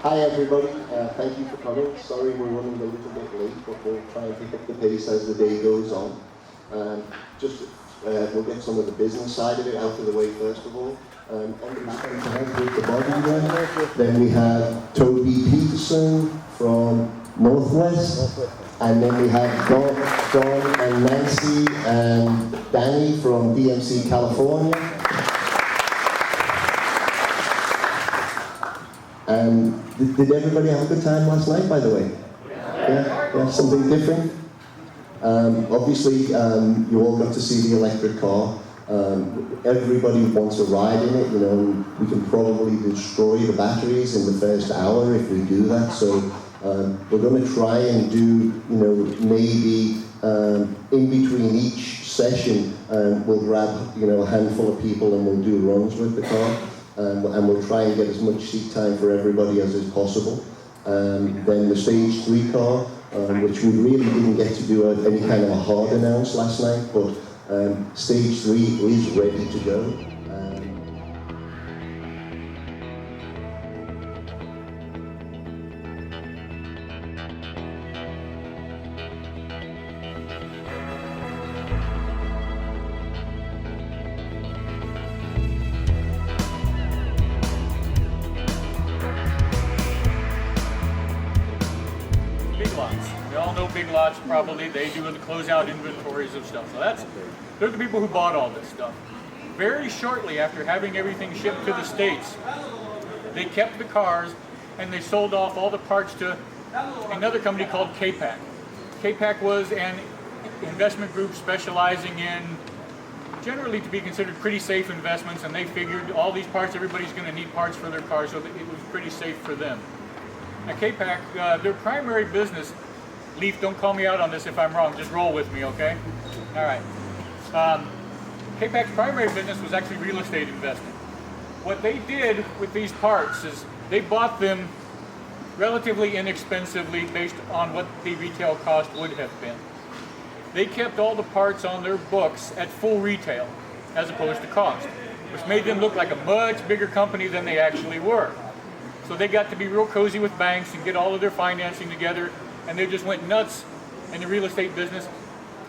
Hi everybody, thank you for coming. Sorry we're running a little bit late, but we'll try and pick up the pace as the day goes on. We'll get some of the business side of it out of the way first of all. On the back end with the body then we have Toby Peterson from Northwest, and then we have Don and Nancy and Danny from DMC California. Did everybody have a good time last night, by the way? Yeah, something different? Obviously, you all got to see the electric car. Everybody wants a ride in it, you know. We can probably destroy the batteries in the first hour if we do that. So we're going to try and do, you know, maybe in between each session, we'll grab, you know, a handful of people and we'll do runs with the car. And we'll try and get as much seat time for everybody as is possible. Then the stage 3 car, which we really didn't get to do any kind of a hard announce last night, but stage 3 is ready to go. We all know Big Lots, probably. They do the closeout inventories of stuff. So they're the people who bought all this stuff. Very shortly after having everything shipped to the States, they kept the cars and they sold off all the parts to another company called K-Pac. K-Pac was an investment group specializing in generally to be considered pretty safe investments, and they figured all these parts, everybody's going to need parts for their cars, so that it was pretty safe for them. Now K-Pac, their primary business, Leaf, don't call me out on this if I'm wrong, just roll with me, okay? All right. K-Pac's primary business was actually real estate investment. What they did with these parts is they bought them relatively inexpensively based on what the retail cost would have been. They kept all the parts on their books at full retail as opposed to cost, which made them look like a much bigger company than they actually were. So they got to be real cozy with banks and get all of their financing together, and they just went nuts in the real estate business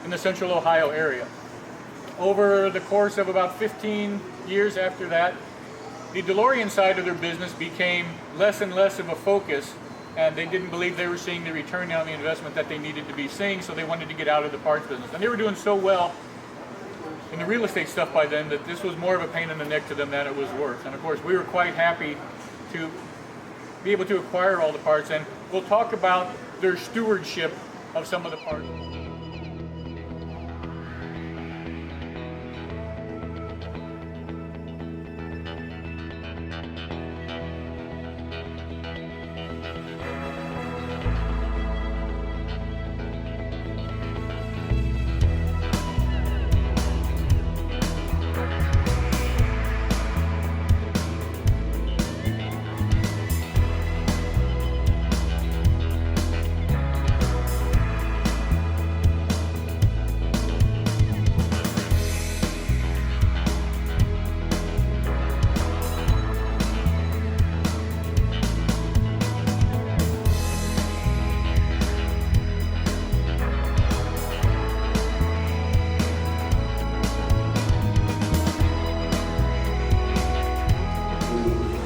in the central Ohio area. Over the course of about 15 years after that, the DeLorean side of their business became less and less of a focus, and they didn't believe they were seeing the return on the investment that they needed to be seeing, so they wanted to get out of the parts business. And they were doing so well in the real estate stuff by then that this was more of a pain in the neck to them than it was worth. And of course, we were quite happy to be able to acquire all the parts, and we'll talk about their stewardship of some of the parts.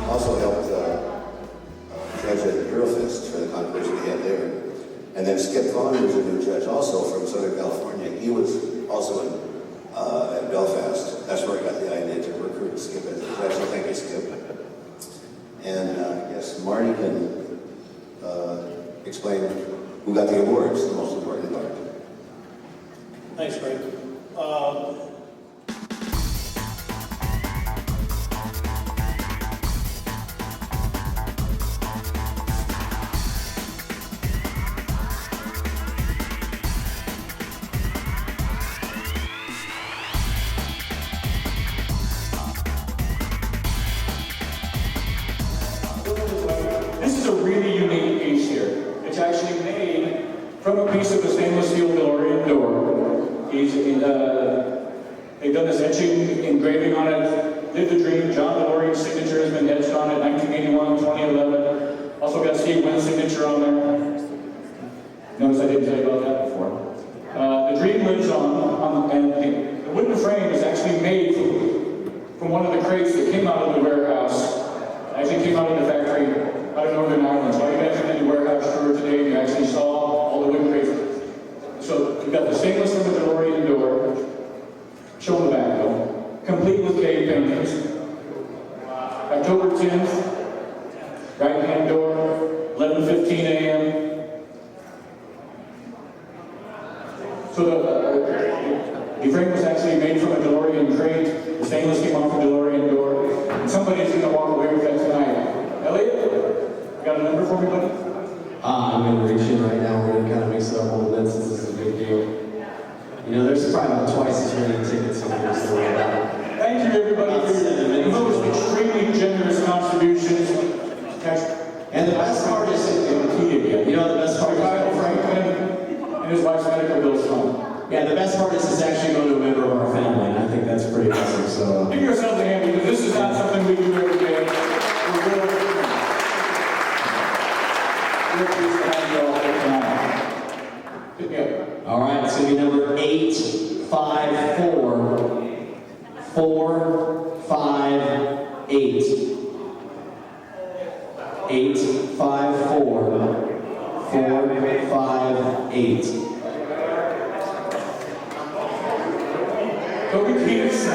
Also helped judge at Eurofest for the competition he had there. And then Skip Vaughn was a new judge also from Southern California. He was also at Belfast. That's where I got the idea to recruit Skip as a judge. So thank you, Skip. And yes, Marty can explain who got the awards, the most important part. Thanks, Greg. This is a really unique piece here. It's actually made from a piece of the stainless steel DeLorean door. They've done this etching, engraving on it. Live the Dream, John DeLorean's signature has been etched on it, 1981, 2011. Also got Lehman signature on there. Notice I didn't tell you about that before. The dream lives on and the wooden frame is actually made from one of the crates that came out of the warehouse. Actually came out of the factory out of Northern Ireland. So I imagine that the warehouse tour today, you actually saw all the wooden crates. So you've got the stainless from the DeLorean door, showing the back though, complete with cave paintings. October 10th, right-hand door, 11:15 a.m. So the frame was actually made from a DeLorean crate. The stainless came off the DeLorean door. And somebody's going to walk away with that tonight. Elliot, you got a number for me, buddy? I'm going to reach in right now. We're going to kind of mix it up a little bit since this is a big deal. You know, there's probably about twice as many tickets in here, so thank you, everybody, for your most extremely generous contributions. and the best part is, you know, the best part is, Kyle Franklin and his wife's medical bills fund. yeah, the best part is it's actually going to a member of our family, and I think that's pretty awesome. So Give yourselves a hand because this is not something we do every day. We're pleased to have you all here tonight. Together. all right, it's going to be number 854-458. 854-458. Toby Keith's